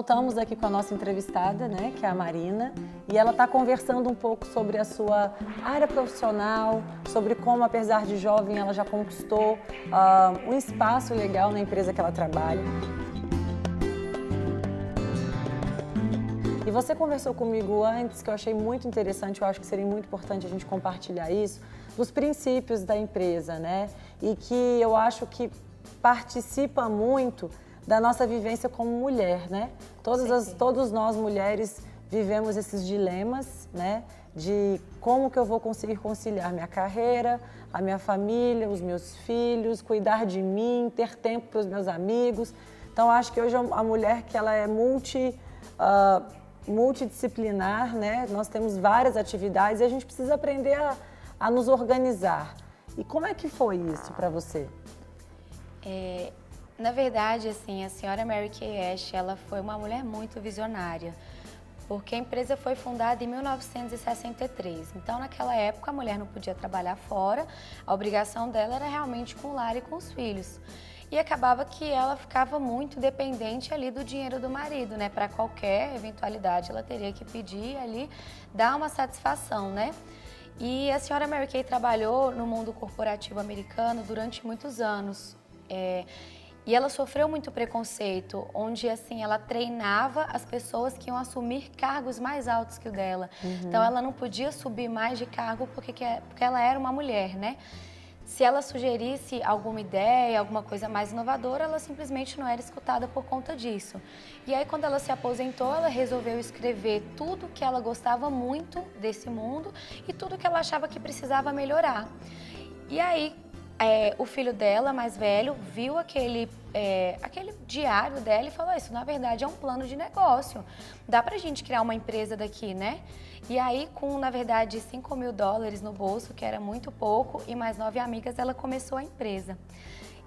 voltamos aqui com a nossa entrevistada, né, que é a Marina, e ela está conversando um pouco sobre a sua área profissional, sobre como, apesar de jovem, ela já conquistou um espaço legal na empresa que ela trabalha. E você conversou comigo antes, que eu achei muito interessante, eu acho que seria muito importante a gente compartilhar isso, dos princípios da empresa, né? E que eu acho que participa muito da nossa vivência como mulher, né? Todos nós mulheres vivemos esses dilemas, né? De como que eu vou conseguir conciliar minha carreira, a minha família, os meus filhos, cuidar de mim, ter tempo para os meus amigos. Então, acho que hoje a mulher que ela é multidisciplinar, né? Nós temos várias atividades e a gente precisa aprender a nos organizar. E como é que foi isso para você? Na verdade, assim, a senhora Mary Kay Ash, ela foi uma mulher muito visionária, porque a empresa foi fundada em 1963. Então, naquela época, a mulher não podia trabalhar fora, a obrigação dela era realmente com o lar e com os filhos. E acabava que ela ficava muito dependente ali do dinheiro do marido, né? Para qualquer eventualidade, ela teria que pedir ali, dar uma satisfação, né? E a senhora Mary Kay trabalhou no mundo corporativo americano durante muitos anos. E ela sofreu muito preconceito, onde assim ela treinava as pessoas que iam assumir cargos mais altos que o dela. Então ela não podia subir mais de cargo porque ela era uma mulher, né? Se ela sugerisse alguma ideia, alguma coisa mais inovadora, ela simplesmente não era escutada por conta disso. E aí, quando ela se aposentou, ela resolveu escrever tudo que ela gostava muito desse mundo e tudo que ela achava que precisava melhorar. E aí, o filho dela, mais velho, viu aquele diário dela e falou: isso, na verdade, é um plano de negócio. Dá pra gente criar uma empresa daqui, né? E aí, com, na verdade, $5.000 no bolso, que era muito pouco, e mais 9 amigas, ela começou a empresa.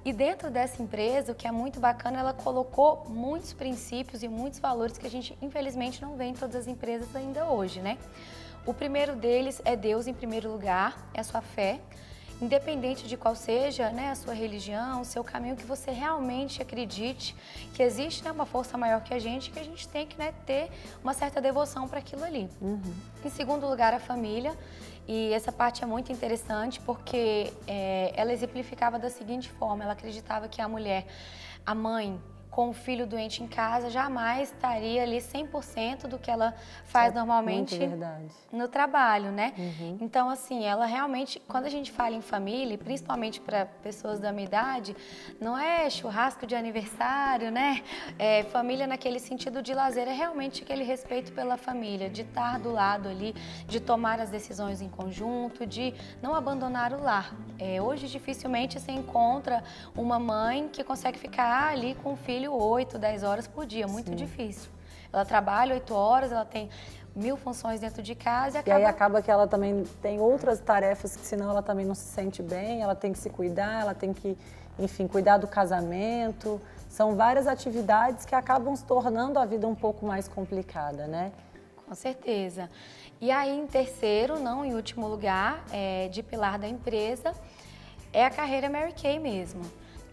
E dentro dessa empresa, o que é muito bacana, ela colocou muitos princípios e muitos valores que a gente, infelizmente, não vê em todas as empresas ainda hoje, né? O primeiro deles é Deus em primeiro lugar, é a sua fé. Independente de qual seja, né, a sua religião, o seu caminho, que você realmente acredite que existe, né, uma força maior que a gente tem que, né, ter uma certa devoção para aquilo ali. Em segundo lugar, a família. E essa parte é muito interessante porque ela exemplificava da seguinte forma: ela acreditava que a mulher, a mãe, com o filho doente em casa, jamais estaria ali 100% do que ela faz normalmente no trabalho, né? Então, assim, ela realmente, quando a gente fala em família, principalmente para pessoas da minha idade, não é churrasco de aniversário, né? Família naquele sentido de lazer, é realmente aquele respeito pela família, de estar do lado ali, de tomar as decisões em conjunto, de não abandonar o lar. Hoje, dificilmente você encontra uma mãe que consegue ficar ali com o filho 8, 10 horas por dia, muito difícil. Ela trabalha 8 horas, ela tem 1000 funções dentro de casa e aí acaba que ela também tem outras tarefas que senão ela também não se sente bem, ela tem que se cuidar, ela tem que, enfim, cuidar do casamento. São várias atividades que acabam se tornando a vida um pouco mais complicada, né? Com certeza. E aí, em terceiro, não em último lugar, de pilar da empresa, é a carreira Mary Kay mesmo.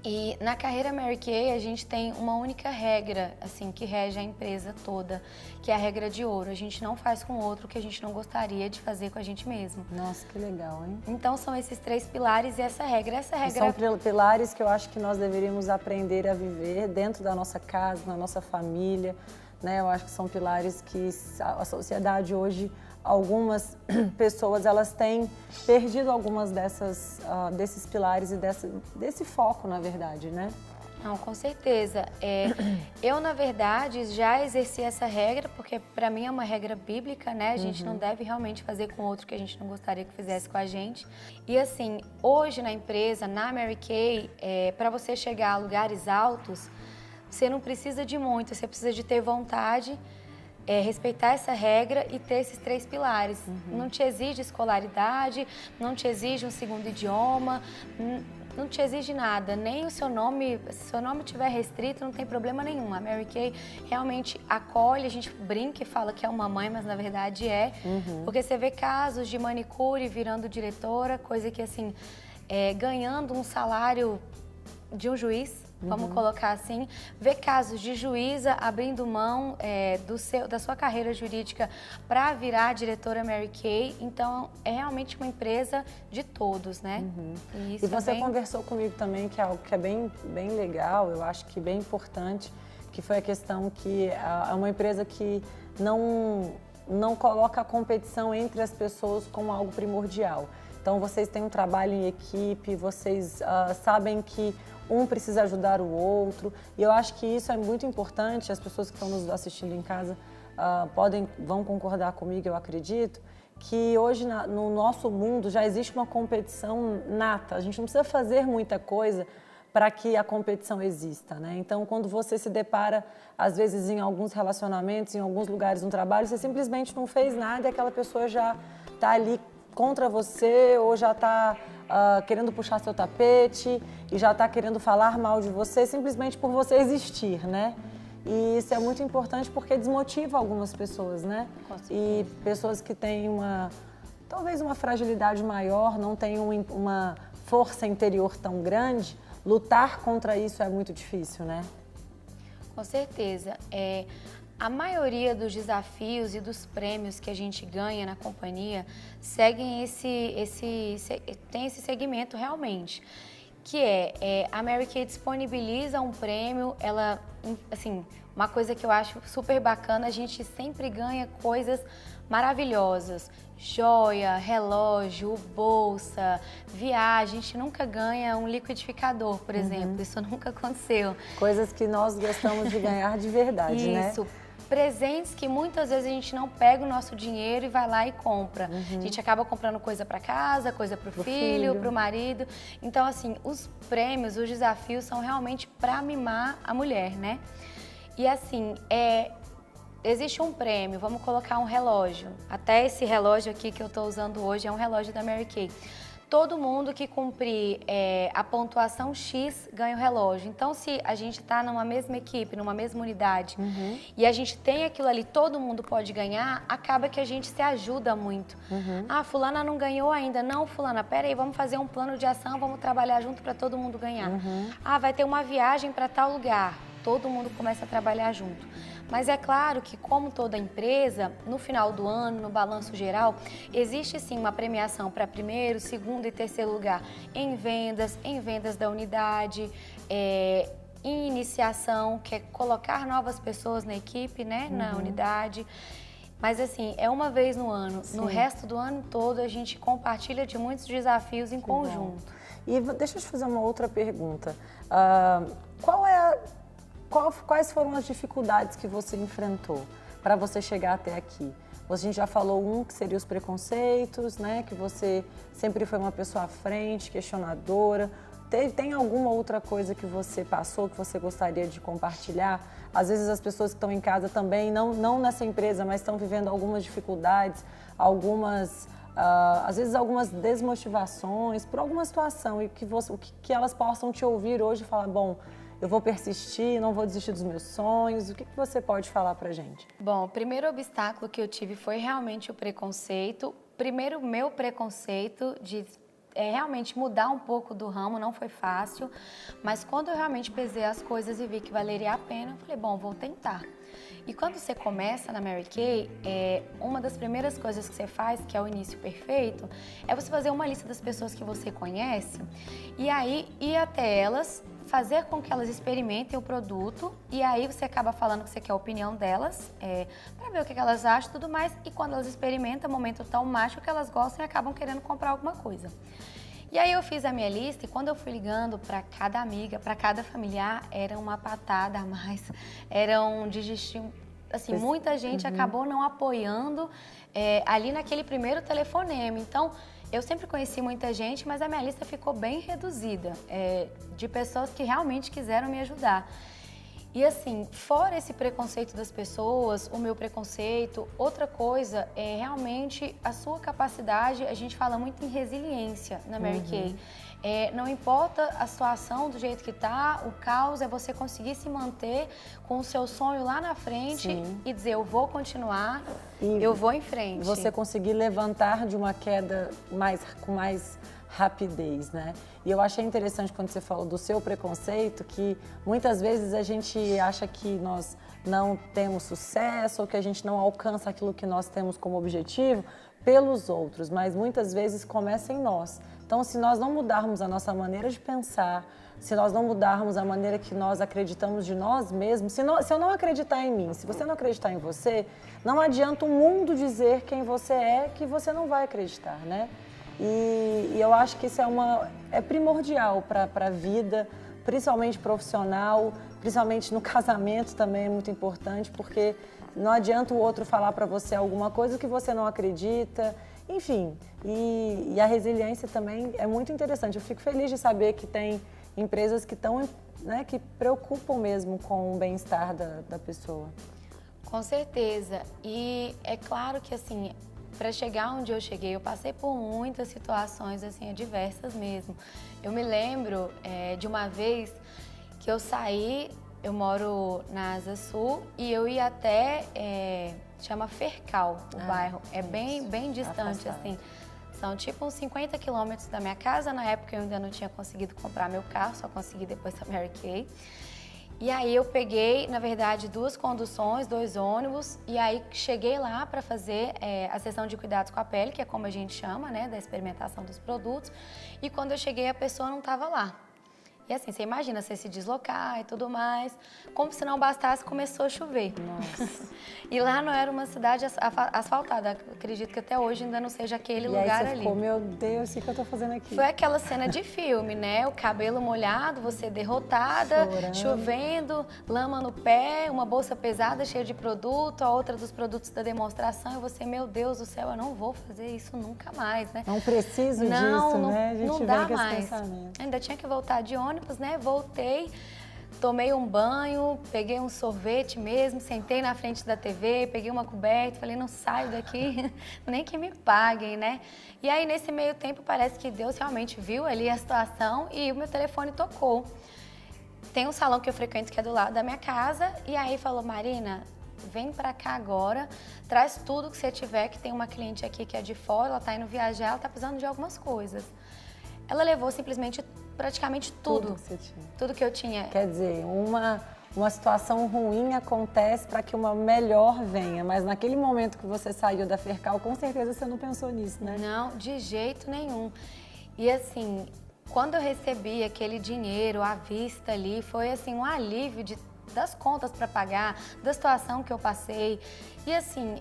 E na carreira Mary Kay a gente tem uma única regra, assim, que rege a empresa toda, que é a regra de ouro. A gente não faz com o outro o que a gente não gostaria de fazer com a gente mesmo. Nossa, que legal, hein? Então são esses 3 pilares e essa regra. São pilares que eu acho que nós deveríamos aprender a viver dentro da nossa casa, na nossa família, né? Eu acho que são pilares que a sociedade hoje, algumas pessoas, elas têm perdido algumas desses pilares e desse foco, na verdade, né? Não, com certeza. Eu, na verdade, já exerci essa regra, porque para mim é uma regra bíblica, né? A gente não deve realmente fazer com o outro que a gente não gostaria que fizesse com a gente. E assim, hoje na empresa, na Mary Kay, para você chegar a lugares altos, você não precisa de muito, você precisa de ter vontade, respeitar essa regra e ter esses 3 pilares. Não te exige escolaridade, não te exige um segundo idioma, não te exige nada, nem o seu nome, se seu nome estiver restrito, não tem problema nenhum. A Mary Kay realmente acolhe, a gente brinca e fala que é uma mãe, mas na verdade é, porque você vê casos de manicure virando diretora, coisa que assim, ganhando um salário de um juiz, vamos colocar assim, ver casos de juíza abrindo mão da sua carreira jurídica para virar diretora Mary Kay. Então, é realmente uma empresa de todos, né? E você conversou comigo também, que é algo que é bem legal, eu acho que bem importante, que foi a questão que é uma empresa que não coloca a competição entre as pessoas como algo primordial. Então, vocês têm um trabalho em equipe, vocês sabem que um precisa ajudar o outro. E eu acho que isso é muito importante, as pessoas que estão nos assistindo em casa vão concordar comigo, eu acredito, que hoje no nosso mundo já existe uma competição nata. A gente não precisa fazer muita coisa para que a competição exista, né? Então, quando você se depara, às vezes, em alguns relacionamentos, em alguns lugares no trabalho, você simplesmente não fez nada e aquela pessoa já está ali contra você ou já está querendo puxar seu tapete e já está querendo falar mal de você simplesmente por você existir, né? E isso é muito importante porque desmotiva algumas pessoas, né? E pessoas que têm talvez uma fragilidade maior, não têm uma força interior tão grande, lutar contra isso é muito difícil, né? Com certeza. A maioria dos desafios e dos prêmios que a gente ganha na companhia seguem tem esse segmento realmente, que a Mary Kay disponibiliza um prêmio, ela, assim, uma coisa que eu acho super bacana, a gente sempre ganha coisas maravilhosas, joia, relógio, bolsa, viagem, a gente nunca ganha um liquidificador, por exemplo, isso nunca aconteceu. Coisas que nós gostamos de ganhar de verdade, né? Isso. Presentes que muitas vezes a gente não pega o nosso dinheiro e vai lá e compra. A gente acaba comprando coisa para casa, coisa para o filho, para o marido. Então, assim, os prêmios, os desafios são realmente para mimar a mulher, né? E assim, existe um prêmio, vamos colocar um relógio. Até esse relógio aqui que eu estou usando hoje é um relógio da Mary Kay. Todo mundo que cumprir a pontuação X ganha o relógio. Então, se a gente está numa mesma equipe, numa mesma unidade, e a gente tem aquilo ali, todo mundo pode ganhar, acaba que a gente se ajuda muito. Ah, fulana não ganhou ainda. Não, fulana, peraí, vamos fazer um plano de ação, vamos trabalhar junto para todo mundo ganhar. Ah, vai ter uma viagem para tal lugar. Todo mundo começa a trabalhar junto. Mas é claro que, como toda empresa, no final do ano, no balanço geral, existe sim uma premiação para primeiro, segundo e terceiro lugar em vendas da unidade, em iniciação, que é colocar novas pessoas na equipe, né, na unidade. Mas assim, é uma vez no ano. Sim. No resto do ano todo, a gente compartilha de muitos desafios em conjunto. E deixa eu te fazer uma outra pergunta. Quais foram as dificuldades que você enfrentou para você chegar até aqui? A gente já falou que seria os preconceitos, né? Que você sempre foi uma pessoa à frente, questionadora. Tem alguma outra coisa que você passou, que você gostaria de compartilhar? Às vezes as pessoas que estão em casa também, não nessa empresa, mas estão vivendo algumas dificuldades, às vezes algumas desmotivações por alguma situação e que elas possam te ouvir hoje e falar, bom, eu vou persistir, não vou desistir dos meus sonhos. O que você pode falar pra gente? Bom, o primeiro obstáculo que eu tive foi realmente o preconceito. Primeiro, meu preconceito de realmente mudar um pouco do ramo, não foi fácil. Mas quando eu realmente pesei as coisas e vi que valeria a pena, eu falei, bom, vou tentar. E quando você começa na Mary Kay, uma das primeiras coisas que você faz, que é o início perfeito, é você fazer uma lista das pessoas que você conhece e aí ir até elas, fazer com que elas experimentem o produto e aí você acaba falando que você quer a opinião delas, para ver o que elas acham e tudo mais. E quando elas experimentam, momento tão mágico que elas gostam e acabam querendo comprar alguma coisa. E aí eu fiz a minha lista e quando eu fui ligando para cada amiga, para cada familiar, era uma patada a mais, era um digestivo. Assim, muita gente acabou não apoiando ali naquele primeiro telefonema. Então, eu sempre conheci muita gente, mas a minha lista ficou bem reduzida, de pessoas que realmente quiseram me ajudar. E assim, fora esse preconceito das pessoas, o meu preconceito, outra coisa é realmente a sua capacidade, a gente fala muito em resiliência na Mary Kay. Não importa a situação do jeito que tá, o caos é você conseguir se manter com o seu sonho lá na frente. Sim. E dizer, eu vou continuar, eu vou em frente. Você conseguir levantar de uma queda com mais rapidez, né? E eu achei interessante quando você falou do seu preconceito, que muitas vezes a gente acha que nós não temos sucesso ou que a gente não alcança aquilo que nós temos como objetivo pelos outros, mas muitas vezes começa em nós. Então, se nós não mudarmos a nossa maneira de pensar, se nós não mudarmos a maneira que nós acreditamos de nós mesmos, se eu não acreditar em mim, se você não acreditar em você, não adianta o mundo dizer quem você é, que você não vai acreditar, né? E eu acho que isso é primordial para a vida, principalmente profissional, principalmente no casamento também é muito importante, porque não adianta o outro falar para você alguma coisa que você não acredita, enfim. E a resiliência também é muito interessante. Eu fico feliz de saber que tem empresas que estão, né, que preocupam mesmo com o bem-estar da pessoa. Com certeza. E é claro que, assim, para chegar onde eu cheguei, eu passei por muitas situações, assim, adversas mesmo. Eu me lembro de uma vez que eu saí, eu moro na Asa Sul, e eu ia até, chama Fercal, o bairro. É bem distante, assim. São tipo uns 50 quilômetros da minha casa. Na época eu ainda não tinha conseguido comprar meu carro, só consegui depois da Mary Kay. E aí eu peguei, na verdade, 2 conduções, 2 ônibus, e aí cheguei lá para fazer a sessão de cuidados com a pele, que é como a gente chama, né, da experimentação dos produtos. E quando eu cheguei, a pessoa não estava lá. E assim, você imagina você se deslocar e tudo mais. Como se não bastasse, começou a chover. Nossa. E lá não era uma cidade asfaltada. Acredito que até hoje ainda não seja aquele lugar aí você ali. Ficou, meu Deus, o que eu tô fazendo aqui? Foi aquela cena de filme, né? O cabelo molhado, você derrotada, Chorando. chovendo, lama no pé, uma bolsa pesada cheia de produto, a outra dos produtos da demonstração. E você, meu Deus do céu, eu não vou fazer isso nunca mais, né? Não preciso disso, né? A gente não vem dá com esse mais. pensamento. Ainda tinha que voltar de ônibus, né? Voltei, tomei um banho, peguei um sorvete mesmo, sentei na frente da TV, peguei uma coberta, falei, não saio daqui, nem que me paguem, né? E aí, nesse meio tempo, parece que Deus realmente viu ali a situação e o meu telefone tocou. Tem um salão que eu frequento que é do lado da minha casa, e aí falou, Marina, vem pra cá agora, traz tudo que você tiver, que tem uma cliente aqui que é de fora, ela tá indo viajar, ela tá precisando de algumas coisas. Ela levou simplesmente praticamente tudo. Que você tinha. Tudo que eu tinha. Quer dizer, uma situação ruim acontece para que uma melhor venha, mas naquele momento que você saiu da Fercal, com certeza você não pensou nisso, né? Não, de jeito nenhum. E assim, quando eu recebi aquele dinheiro à vista ali, foi assim um alívio das contas para pagar, da situação que eu passei. E assim,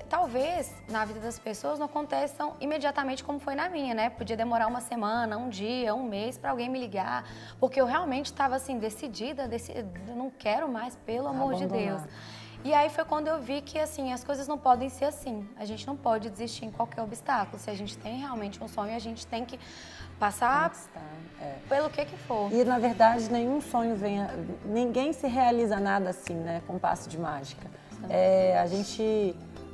talvez na vida das pessoas não aconteçam imediatamente como foi na minha, né? Podia demorar uma semana, um dia, um mês para alguém me ligar, porque eu realmente estava assim, decidida, não quero mais, pelo amor de Deus. E aí foi quando eu vi que assim, as coisas não podem ser assim. A gente não pode desistir em qualquer obstáculo. Se a gente tem realmente um sonho, a gente tem que passar pelo que for. E, na verdade, nenhum sonho ninguém se realiza nada assim, né, com um passo de mágica.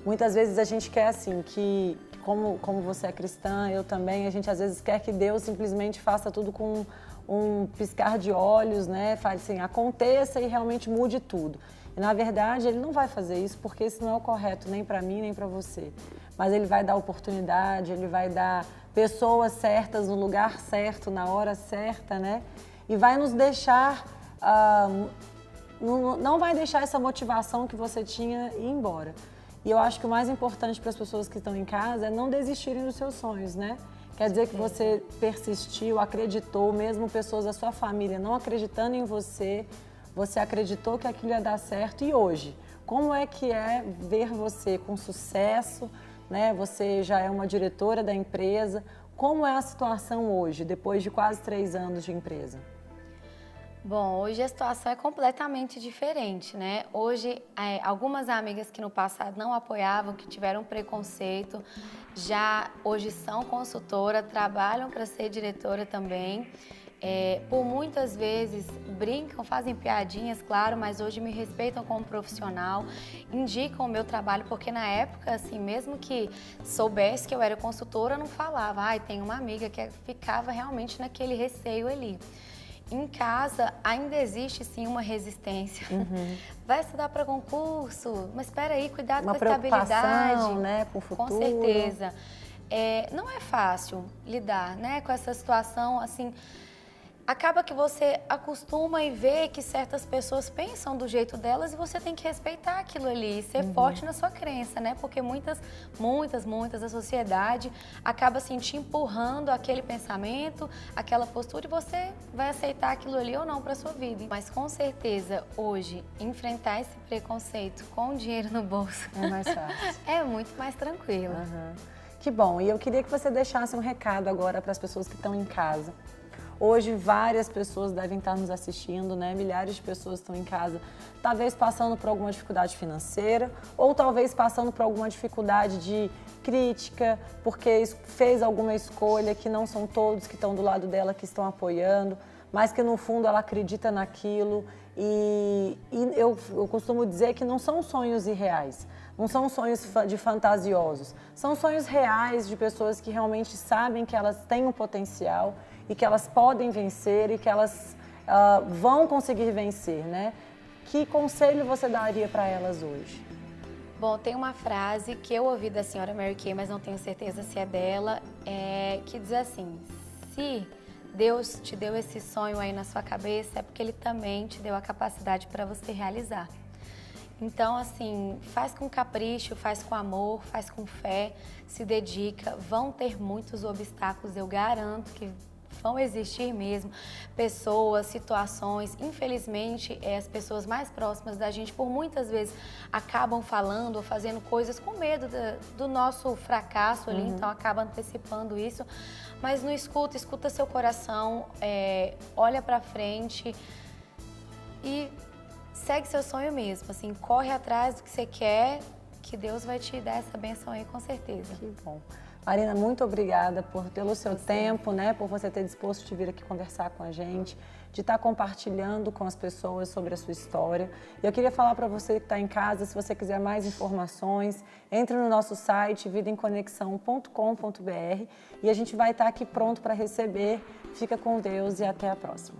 Muitas vezes a gente quer assim, que como você é cristã, eu também, a gente às vezes quer que Deus simplesmente faça tudo com um piscar de olhos, né, faz assim, aconteça e realmente mude tudo. E, na verdade, Ele não vai fazer isso porque isso não é o correto nem para mim, nem para você. Mas Ele vai dar oportunidade, Ele vai dar pessoas certas no lugar certo, na hora certa, né? E vai nos deixar, não vai deixar essa motivação que você tinha ir embora. E eu acho que o mais importante para as pessoas que estão em casa é não desistirem dos seus sonhos, né? Quer dizer que você persistiu, acreditou, mesmo pessoas da sua família não acreditando em você, você acreditou que aquilo ia dar certo. E hoje, como é que é ver você com sucesso, né? Você já é uma diretora da empresa. Como é a situação hoje, depois de quase 3 anos de empresa? Bom, hoje a situação é completamente diferente, né? Hoje, algumas amigas que no passado não apoiavam, que tiveram preconceito, já hoje são consultora, trabalham para ser diretora também. Por muitas vezes brincam, fazem piadinhas, claro, mas hoje me respeitam como profissional, indicam o meu trabalho, porque na época, assim, mesmo que soubesse que eu era consultora, não falava. Tem uma amiga que ficava realmente naquele receio ali. Em casa ainda existe sim uma resistência. Uhum. Vai estudar para concurso, mas espera aí, cuidado com a estabilidade, né, com o futuro. Com certeza. não é fácil lidar, né, com essa situação, assim, acaba que você acostuma e vê que certas pessoas pensam do jeito delas e você tem que respeitar aquilo ali, ser forte na sua crença, né? Porque muitas da sociedade acaba assim te empurrando aquele pensamento, aquela postura e você vai aceitar aquilo ali ou não para sua vida. Mas com certeza hoje enfrentar esse preconceito com o dinheiro no bolso é mais fácil. É muito mais tranquilo. Que bom. E eu queria que você deixasse um recado agora para as pessoas que estão em casa. Hoje, várias pessoas devem estar nos assistindo, né? Milhares de pessoas estão em casa, talvez passando por alguma dificuldade financeira ou talvez passando por alguma dificuldade de crítica, porque fez alguma escolha que não são todos que estão do lado dela que estão apoiando, mas que no fundo ela acredita naquilo. E eu costumo dizer que não são sonhos irreais, não são sonhos de fantasiosos, são sonhos reais de pessoas que realmente sabem que elas têm um potencial e que elas podem vencer e que elas vão conseguir vencer, né? Que conselho você daria para elas hoje? Bom, tem uma frase que eu ouvi da senhora Mary Kay, mas não tenho certeza se é dela, que diz assim: se Deus te deu esse sonho aí na sua cabeça, é porque Ele também te deu a capacidade para você realizar. Então, assim, faz com capricho, faz com amor, faz com fé, se dedica. Vão ter muitos obstáculos, eu garanto que vão existir mesmo pessoas, situações. Infelizmente, as pessoas mais próximas da gente, por muitas vezes, acabam falando ou fazendo coisas com medo do nosso fracasso ali, então acaba antecipando isso. Mas não escuta seu coração, olha pra frente e segue seu sonho mesmo, assim, corre atrás do que você quer, que Deus vai te dar essa bênção aí com certeza. Que bom. Marina, muito obrigada pelo seu tempo, né, por você ter disposto de vir aqui conversar com a gente, de estar compartilhando com as pessoas sobre a sua história. E eu queria falar para você que está em casa, se você quiser mais informações, entre no nosso site vidaemconexão.com.br e a gente vai estar aqui pronto para receber. Fica com Deus e até a próxima.